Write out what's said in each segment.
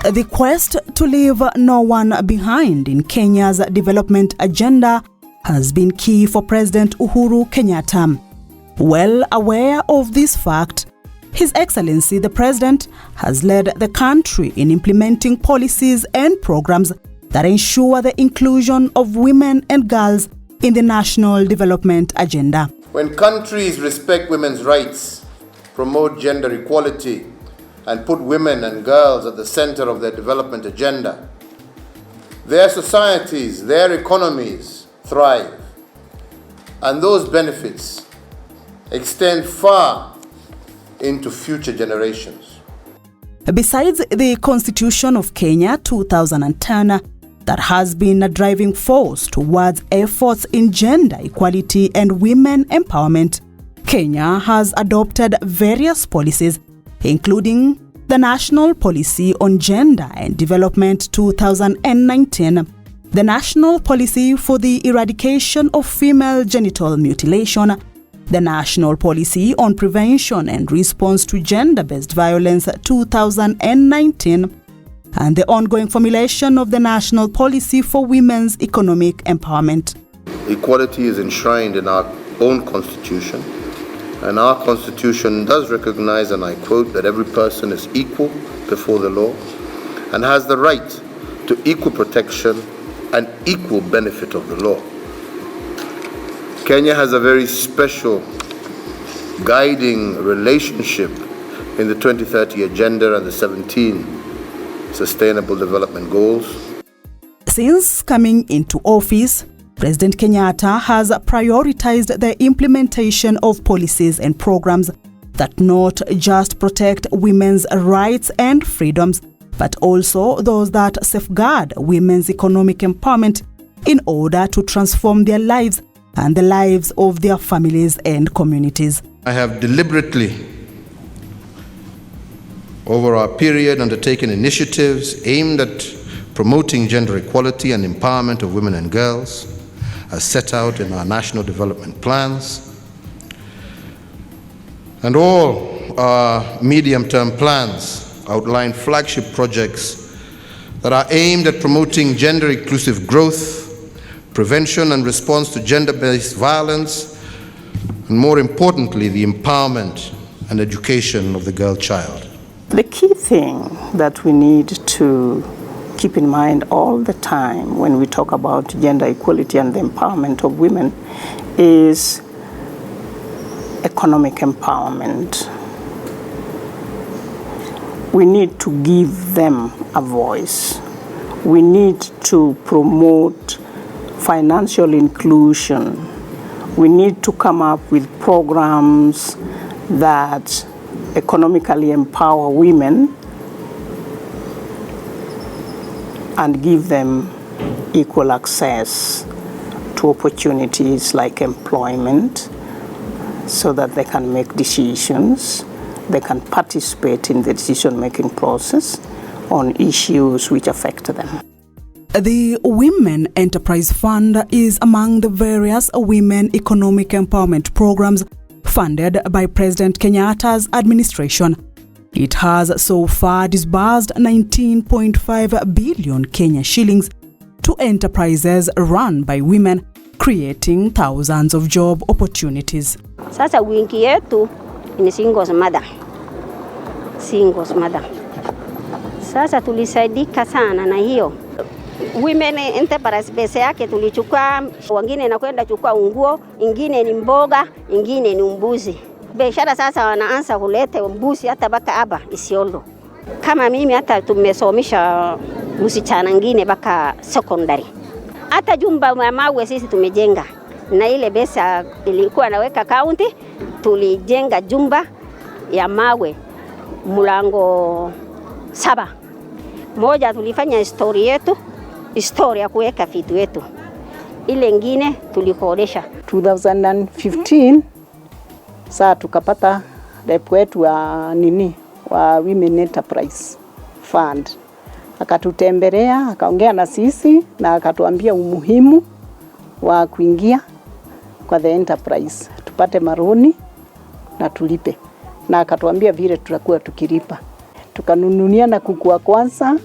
The quest to leave no one behind in Kenya's development agenda has been key for President Uhuru Kenyatta. Well aware of this fact, His Excellency the President has led the country in implementing policies and programs that ensure the inclusion of women and girls in the national development agenda. When countries respect women's rights, promote gender equality, and put women and girls at the center of their development agenda, their societies, their economies thrive, and those benefits extend far into future generations. Besides the Constitution of Kenya 2010 that has been a driving force towards efforts in gender equality and women empowerment, Kenya has adopted various policies, including the National Policy on Gender and Development 2019, the National Policy for the Eradication of Female Genital Mutilation, the National Policy on Prevention and Response to Gender-Based Violence 2019, and the ongoing formulation of the National Policy for Women's Economic Empowerment. Equality is enshrined in our own Constitution, and our Constitution does recognize, and I quote, that every person is equal before the law and has the right to equal protection and equal benefit of the law. Kenya has a very special guiding relationship in the 2030 Agenda and the 17 Sustainable Development Goals. Since coming into office, President Kenyatta has prioritized the implementation of policies and programs that not just protect women's rights and freedoms, but also those that safeguard women's economic empowerment in order to transform their lives and the lives of their families and communities. I have deliberately, over our period, undertaken initiatives aimed at promoting gender equality and empowerment of women and girls, as set out in our national development plans. And all our medium-term plans outline flagship projects that are aimed at promoting gender-inclusive growth, prevention and response to gender-based violence, and more importantly, the empowerment and education of the girl child. The key thing that we need to keep in mind all the time when we talk about gender equality and the empowerment of women is economic empowerment. We need to give them a voice. We need to promote financial inclusion. We need to come up with programs that economically empower women and give them equal access to opportunities like employment so that they can make decisions, they can participate in the decision-making process on issues which affect them. The Women Enterprise Fund is among the various women economic empowerment programs funded by President Kenyatta's administration. It has so far disbursed 19.5 billion Kenya shillings to enterprises run by women, creating thousands of job opportunities. Sasa wingi yetu ni singles mother. Sasa tulisaidika sana na hiyo. Women Enterprise pesa yake tulichukua, wengine na kwenda chukua nguo, ingine ni mboga, ingine ni mbuzi. Biashara sasa wanaanza kuleta mbuzi hata baka hapa Isiolo. Kama mimi hata tumesomesha msichana ngine baka secondary. Hata jumba ya mawe sisi tumejenga. Na ile pesa ilikuwa naweka county, tulijenga jumba ya mawe mlango 7. Moja tulifanya historia ya kuweka vitu yetu. Ile ngine tulikodesha 2015 saa tukapata rep wetu wa Women Enterprise Fund. Akatutembelea, akaongea na sisi na akatuambia umuhimu wa kuingia kwa the enterprise. Tupate maroni na tulipe. Na akatuambia vile tutakuwa tukilipa. Tukanununia na kuku wa kwanza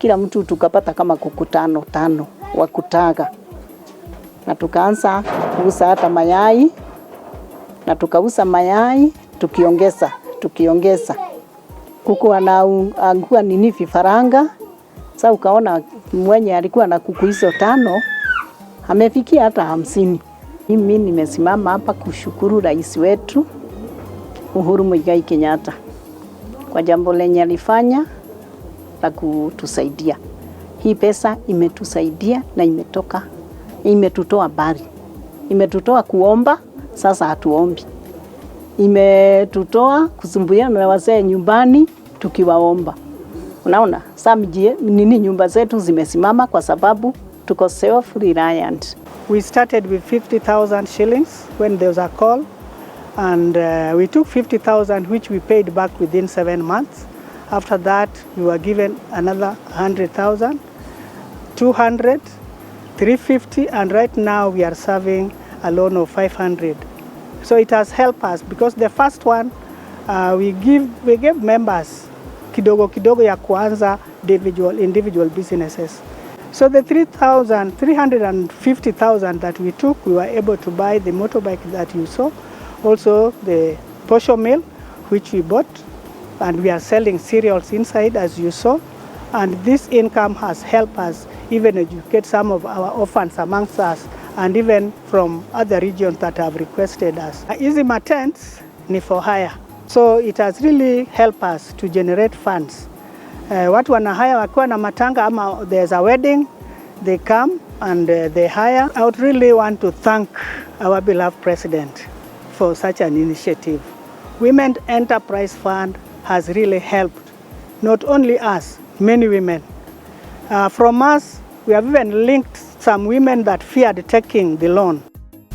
kila mtu tukapata kama kuku tano wa kutaga, na tukaanza kuuza hata mayai, na tukauza mayai tukiongeza kuku anaangua nini vifaranga. Sasa ukaona mwenye alikuwa na kuku hizo 5 amefikia hata 50. Mimi nimesimama hapa kushukuru rais wetu Uhuru Kenyatta kwa jambo lenye alifanya la kutusaidia. Hii pesa imetusaidia na imetutoa mbali. Imetutoa kuomba, sasa hatuombi. Imetutoa kusumbuana na wazee nyumbani tukiwaomba. Unaona, nyumba zetu zimesimama kwa sababu tuko self-reliant. We started with 50,000 shillings when there was a call, and we took 50,000 which we paid back within 7 months. After that, we were given another 100,000, 200, 350, and right now we are serving a loan of 500. So it has helped us because the first one we gave members kidogo ya kuanza individual businesses. So the 350,000 that we took, we were able to buy the motorbike that you saw, also the posho mill which we bought, and we are selling cereals inside as you saw, and this income has helped us even educate some of our orphans amongst us and even from other regions that have requested us. Hizi matents ni for hire, so it has really helped us to generate funds. Watu wana hire wakiwa na matanga ama there's a wedding, they come and they hire. I would really want to thank our beloved president for such an initiative. Women Enterprise Fund has really helped not only us, many women. From us, we have even linked some women that feared taking the loan.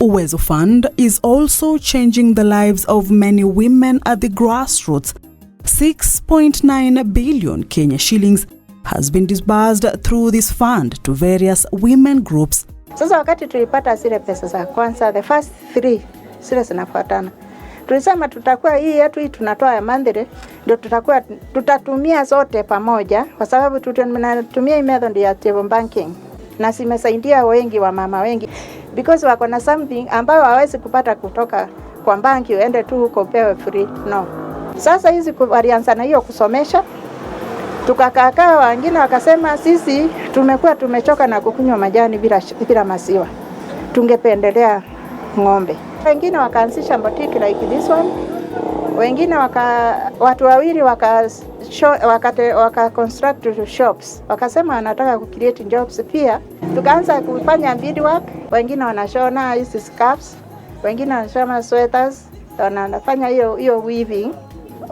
Uwezo Fund is also changing the lives of many women at the grassroots. 6.9 billion Kenya shillings has been disbursed through this fund to various women groups. Sasa wakati tulipata zile pesa za kwanza, the first 3 zile zinafuatana, tulisema tutakuwa hii yetu hii tunatoa ya mandhiri ndio tutatumia zote pamoja, kwa sababu tunatumia hii method ya table banking na simesaidia wengi wa mama wengi because wako na something ambayo hawezi kupata kutoka kwa banki uende tu huko upewe free. No. Sasa hizi walianza na hiyo kusomesha, tukakaa wengine wakasema sisi tumekuwa tumechoka na kukunywa majani bila maziwa, tungependelea ng'ombe. Wengine wakaanzisha boutique like this one, wengine watu wawili waka construct shops, wakasema wanataka create jobs pia. Tukaanza kufanya beadwork, wengine wanashona hizi scarves, wengine wanashona sweaters, wanafanya hiyo weaving.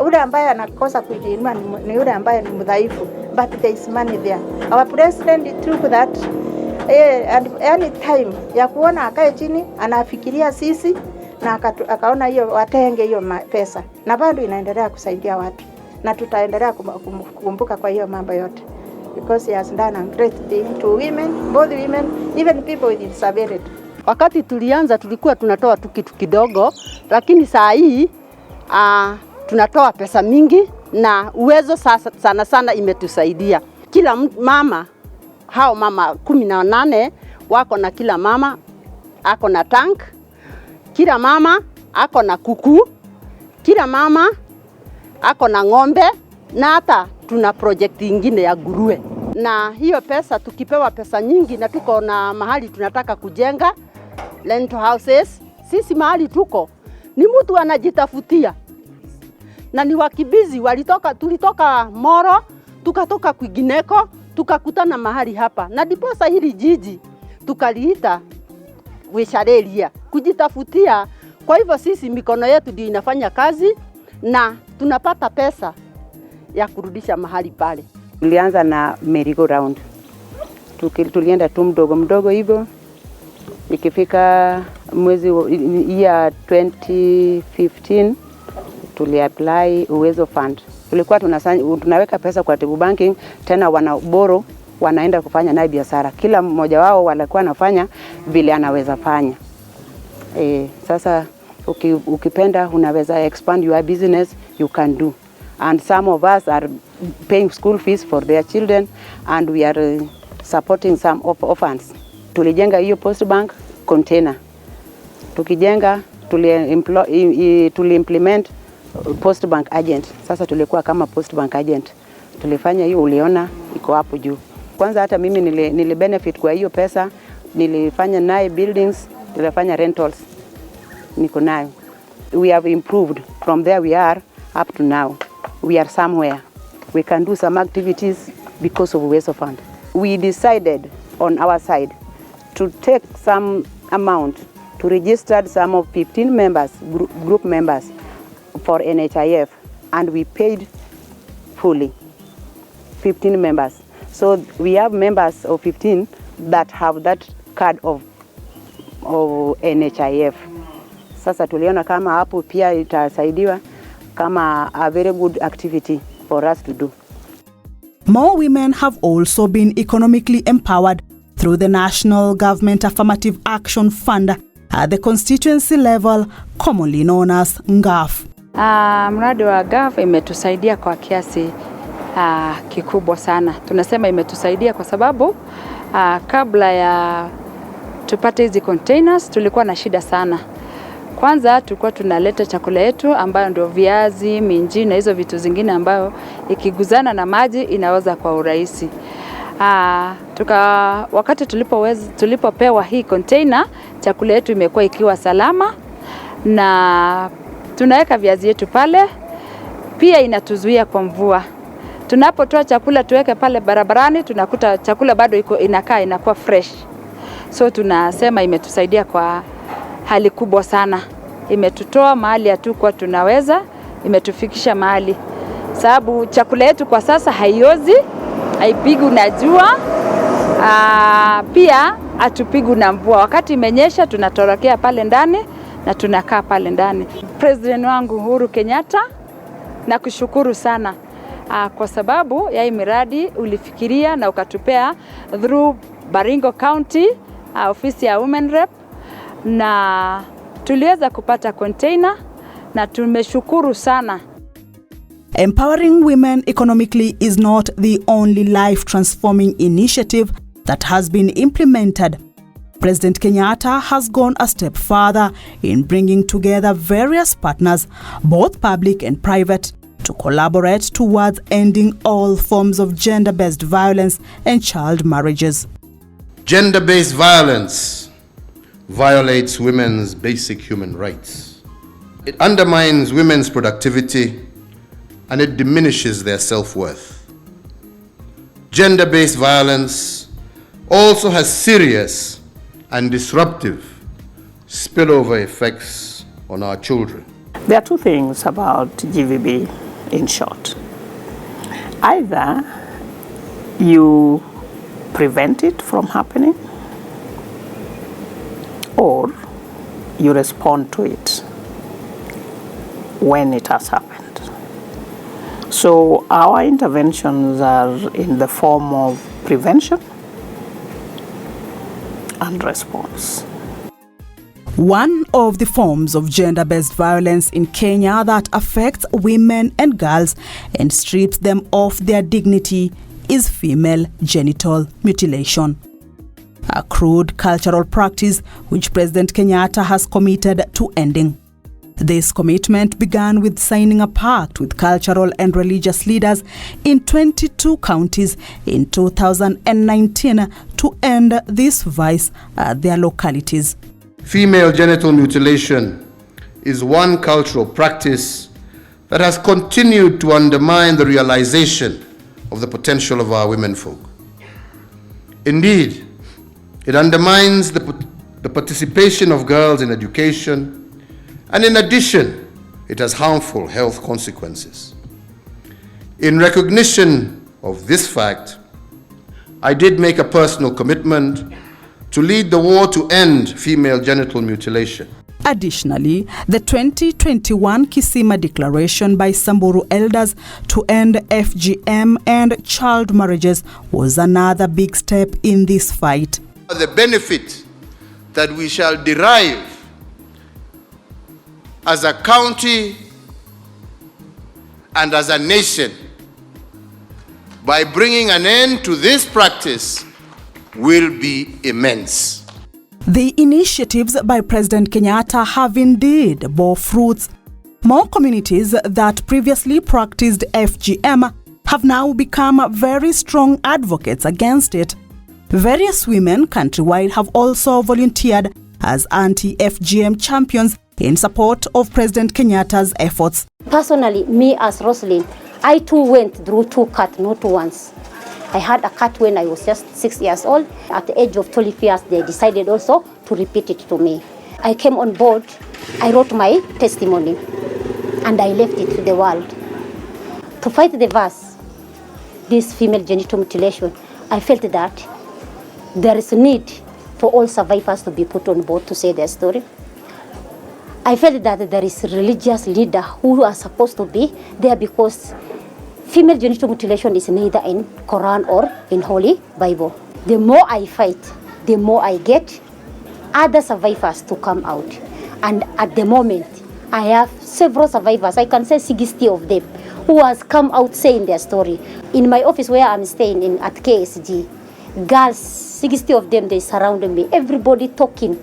Ule ambaye anakosa kujiinua ni yule ambaye ni mdhaifu, but there is money there. Our president took that any time ya kuona akae chini anafikiria sisi na akaona hiyo watenge hiyo pesa, na bado inaendelea kusaidia watu na tutaendelea kukumbuka kwa hiyo mambo yote because he has done a great thing to women, both women, even people with disability. Wakati tulianza tulikuwa tunatoa tu kitu kidogo, lakini saa hii tunatoa pesa mingi na Uwezo sana imetusaidia. Kila mama, hao mama 18 wako na, kila mama ako na tank, kila mama ako na kuku, kila mama ako na ng'ombe, na hata tuna project ingine ya nguruwe. Na hiyo pesa tukipewa pesa nyingi na tuko na mahali tunataka kujenga rental houses, sisi mahali tuko ni mtu anajitafutia. Na ni wakibizi tulitoka Moro, tukatoka kwingineko, tukakutana mahali hapa. Na diposa hili jiji tukaliita Wesharelia, kujitafutia. Kwa hivyo sisi mikono yetu ndio inafanya kazi na tunapata pesa ya kurudisha mahali pale. Tulianza na merry-go-round. Tulienda tu mdogo hivyo. Ikifika mwezi ya 2015 tuliapply Uwezo Fund. Tulikuwa tunaweka pesa kwa table banking, tena wanaboro wanaenda kufanya nayo biashara. Kila mmoja wao walikuwa anafanya vile anaweza fanya. Sasa ukipenda unaweza expand your business, you can do. and some of us are paying school fees for their children, and we are supporting some orphans. Tulijenga hiyo post bank container. Tukijenga tuli-implement post bank agent. Sasa tulikuwa kama post bank agent. Tulifanya hiyo, uliona iko hapo juu. Kwanza hata mimi nili benefit kwa hiyo pesa, nilifanya naye buildings, nilifanya rentals. Niko nayo. We have improved from there we are up to now. We are somewhere. We can do some activities because of Uwezo Fund. We decided on our side to take some amount to register some of 15 members, group members for NHIF, and we paid fully 15 members. So we have members of 15 that have that card of NHIF. Sasa tuliona kama hapo pia itasaidiwa kama a very good activity for us to do. More women have also been economically empowered through the National Government Affirmative Action Fund at the constituency level, commonly known as NGAF. Mradi wa GAF imetusaidia kwa kiasi kikubwa sana. Tunasema imetusaidia kwa sababu kabla ya tupate hizi containers tulikuwa na shida sana. Kwanza tulikuwa tunaleta chakula yetu ambayo ndio viazi, minji na hizo vitu zingine ambayo ikiguzana na maji inaoza kwa urahisi. Wakati tulipopewa hii container, chakula yetu imekuwa ikiwa salama na tunaweka viazi yetu pale. Pia inatuzuia kwa mvua. Tunapotoa chakula tuweke pale barabarani, tunakuta chakula bado inakuwa fresh. So tunasema imetusaidia kwa hali kubwa sana. Imetutoa mahali hatukuwa tunaweza, imetufikisha mahali. Sababu chakula yetu kwa sasa haiozi, haipigwi na jua, pia hatupigwi na mvua. Wakati imenyesha tunatorokea pale ndani na tunakaa pale ndani. President wangu Uhuru Kenyatta, nakushukuru sana kwa sababu ya hii miradi ulifikiria na ukatupea through Baringo County, ofisi ya Women Rep, na tuliweza kupata container na tumeshukuru sana. Empowering women economically is not the only life-transforming initiative that has been implemented. President Kenyatta has gone a step further in bringing together various partners, both public and private, to collaborate towards ending all forms of gender-based violence and child marriages. Gender-based violence violates women's basic human rights. It undermines women's productivity and it diminishes their self-worth. Gender-based violence also has serious and disruptive spillover effects on our children. There are two things about GVB in short. Either you prevent it from happening or you respond to it when it has happened. So our interventions are in the form of prevention and response. One of the forms of gender-based violence in Kenya that affects women and girls and strips them of their dignity is female genital mutilation. A crude cultural practice which President Kenyatta has committed to ending. This commitment began with signing a pact with cultural and religious leaders in 22 counties in 2019 to end this vice at their localities. Female genital mutilation is one cultural practice that has continued to undermine the realization of the potential of our womenfolk. Indeed, it undermines the participation of girls in education, and in addition, it has harmful health consequences. In recognition of this fact, I did make a personal commitment to lead the war to end female genital mutilation. Additionally, the 2021 Kisima Declaration by Samburu elders to end FGM and child marriages was another big step in this fight. The benefit that we shall derive as a county and as a nation, by bringing an end to this practice, will be immense. The initiatives by President Kenyatta have indeed bore fruits. More communities that previously practiced FGM have now become very strong advocates against it. Various women countrywide have also volunteered as anti-FGM champions in support of President Kenyatta's efforts. Personally, me as Roslyn, I too went through 2 cuts, not once. I had a cut when I was just 6 years old. At the age of 12 years, they decided also to repeat it to me. I came on board, I wrote my testimony, and I left it to the world. To fight the VAS, this female genital mutilation, I felt that there is a need for all survivors to be put on board to say their story. I felt that there is a religious leader who are supposed to be there because female genital mutilation is neither in Quran or in Holy Bible. The more I fight, the more I get other survivors to come out. And at the moment, I have several survivors, I can say 60 of them, who has come out saying their story. In my office where I'm staying at KSG, girls, 60 of them, they surround me, everybody talking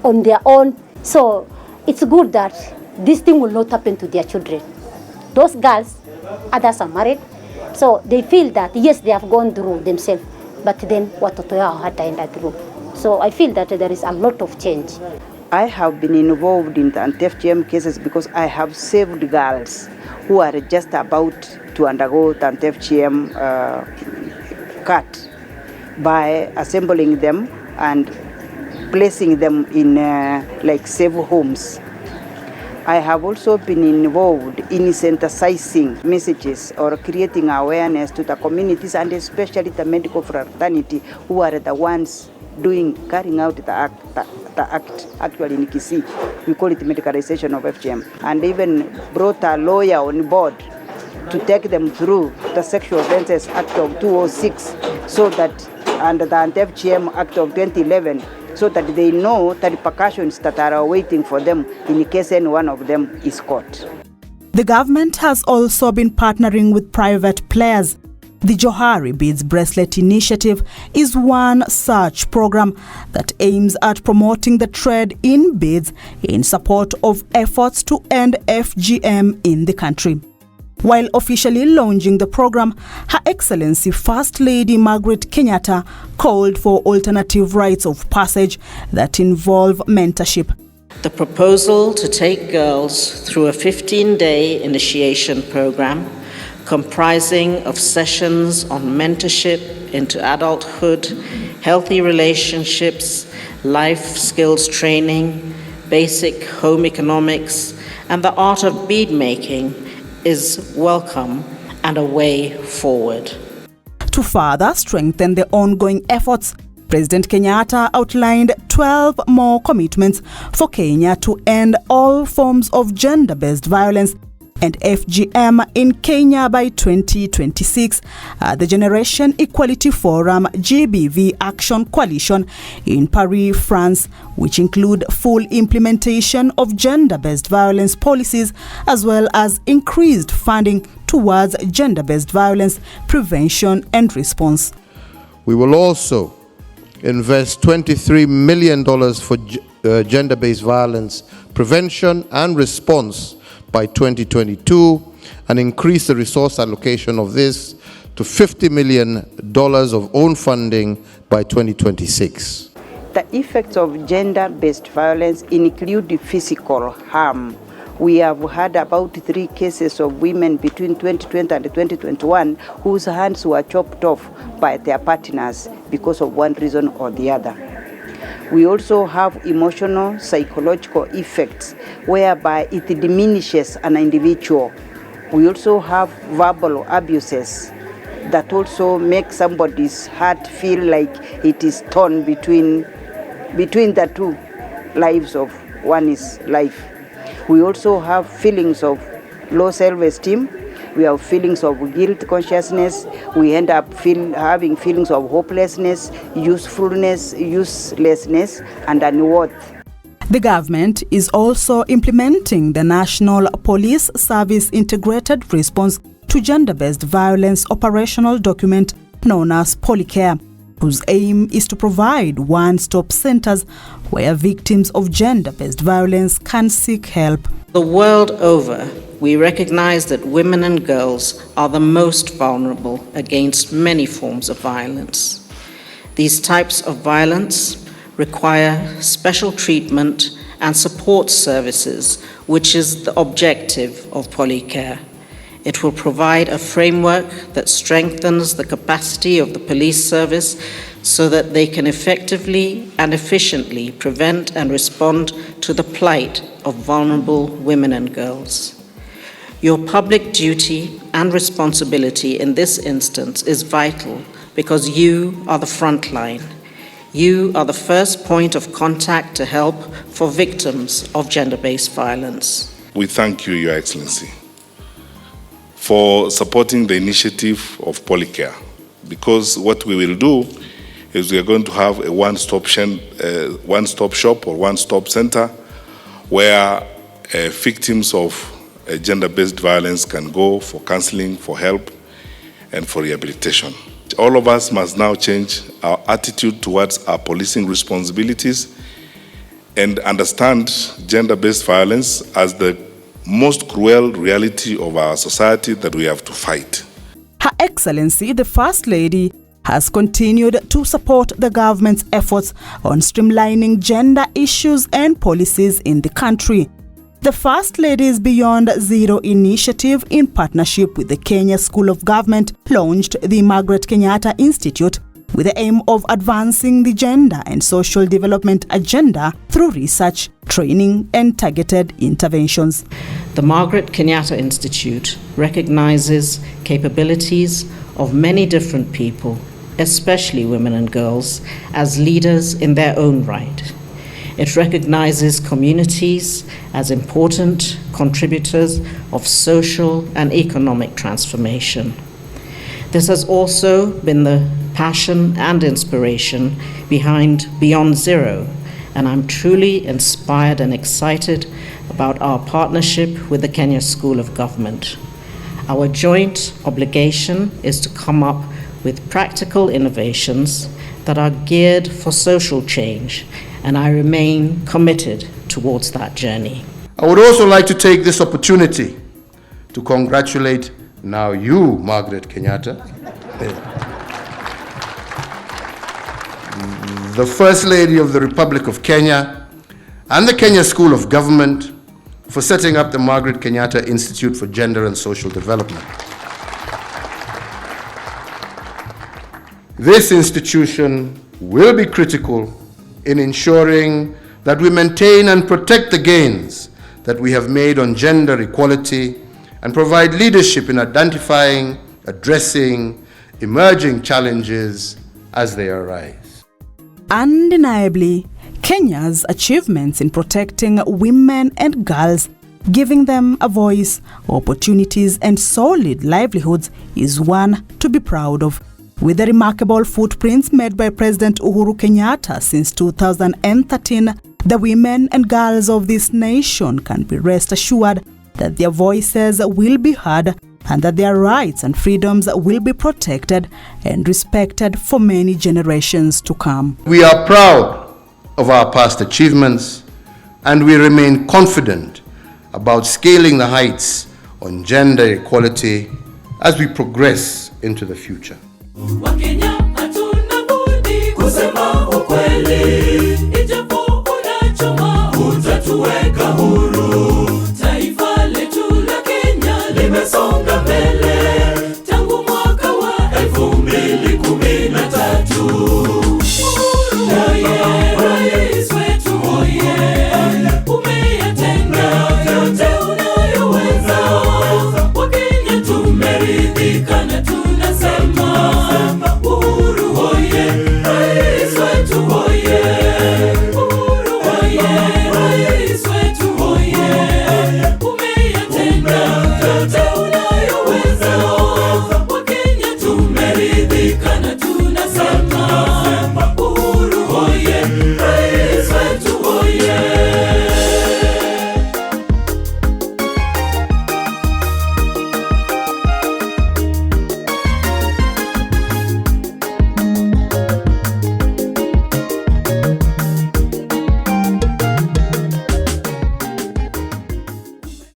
on their own. So it's good that this thing will not happen to their children. Those girls, others are married, so they feel that yes, they have gone through themselves, but then what had ended through. So I feel that there is a lot of change. I have been involved in the anti-FGM cases because I have saved girls who are just about to undergo the anti-FGM cut by assembling them and placing them in like safe homes. I have also been involved in synthesizing messages or creating awareness to the communities and especially the medical fraternity who are the ones carrying out the act actually in Kisii. We call it medicalization of FGM, and even brought a lawyer on board to take them through the Sexual Offences Act of 2006 so that under the Anti-FGM Act of 2011 so that they know the repercussions that are awaiting for them in case any one of them is caught. The government has also been partnering with private players. The Johari Beads Bracelet Initiative is one such program that aims at promoting the trade in beads in support of efforts to end FGM in the country. While officially launching the program, Her Excellency First Lady Margaret Kenyatta called for alternative rites of passage that involve mentorship. The proposal to take girls through a 15-day initiation program comprising of sessions on mentorship into adulthood, healthy relationships, life skills training, basic home economics, and the art of bead making is welcome and a way forward. To further strengthen the ongoing efforts, President Kenyatta outlined 12 more commitments for Kenya to end all forms of gender-based violence and FGM in Kenya by 2026 at the Generation Equality Forum GBV Action Coalition in Paris, France, which include full implementation of gender-based violence policies as well as increased funding towards gender-based violence prevention and response. We will also invest $23 million for gender-based violence prevention and response by 2022 and increase the resource allocation of this to $50 million of own funding by 2026. The effects of gender-based violence include physical harm. We have had about 3 cases of women between 2020 and 2021 whose hands were chopped off by their partners because of one reason or the other. We also have emotional, psychological effects whereby it diminishes an individual. We also have verbal abuses that also make somebody's heart feel like it is torn between the two lives of one's life. We also have feelings of low self-esteem. We have feelings of guilt consciousness. We end up having feelings of hopelessness, usefulness, uselessness, and unworth. The government is also implementing the National Police Service Integrated Response to Gender-Based Violence operational document known as Polycare, whose aim is to provide one-stop centers where victims of gender-based violence can seek help. The world over, we recognize that women and girls are the most vulnerable against many forms of violence. These types of violence require special treatment and support services, which is the objective of Polycare. It will provide a framework that strengthens the capacity of the police service so that they can effectively and efficiently prevent and respond to the plight of vulnerable women and girls. Your public duty and responsibility in this instance is vital because you are the front line. You are the first point of contact to help for victims of gender-based violence. We thank you, Your Excellency, for supporting the initiative of Polycare, because what we will do is we are going to have a one-stop shop or one-stop center where victims of gender-based violence can go for counseling, for help, and for rehabilitation. All of us must now change our attitude towards our policing responsibilities and understand gender-based violence as the most cruel reality of our society that we have to fight. Her Excellency, the First Lady, has continued to support the government's efforts on streamlining gender issues and policies in the country. The First Lady's Beyond Zero initiative, in partnership with the Kenya School of Government, launched the Margaret Kenyatta Institute with the aim of advancing the gender and social development agenda through research, training, and targeted interventions. The Margaret Kenyatta Institute recognizes capabilities of many different people, especially women and girls, as leaders in their own right. It recognizes communities as important contributors of social and economic transformation. This has also been the passion and inspiration behind Beyond Zero, and I'm truly inspired and excited about our partnership with the Kenya School of Government. Our joint obligation is to come up with practical innovations that are geared for social change, and I remain committed towards that journey. I would also like to take this opportunity to congratulate now you, Margaret Kenyatta, the First Lady of the Republic of Kenya, and the Kenya School of Government for setting up the Margaret Kenyatta Institute for Gender and Social Development. This institution will be critical in ensuring that we maintain and protect the gains that we have made on gender equality and provide leadership in identifying, addressing emerging challenges as they arise. Undeniably, Kenya's achievements in protecting women and girls, giving them a voice, opportunities, and solid livelihoods is one to be proud of. With the remarkable footprints made by President Uhuru Kenyatta since 2013, the women and girls of this nation can be rest assured that their voices will be heard and that their rights and freedoms will be protected and respected for many generations to come. We are proud of our past achievements, and we remain confident about scaling the heights on gender equality as we progress into the future. Wakenya hatuna budi kusema ukweli, ijapo unachoma utatuweka huru. Taifa letu la Kenya limesonga mbele tangu mwaka wa 2013. Uhuru oye, rais wetu oye, umeyatenda yote unayoweza. Wakenya tumeridhika na tunasema Uhuru oye, rais wetu oye. Uhuru oye, rais wetu oye, umeyatenda yote unayoweza. Wakenya tumeridhika na tunasema Uhuru oye, rais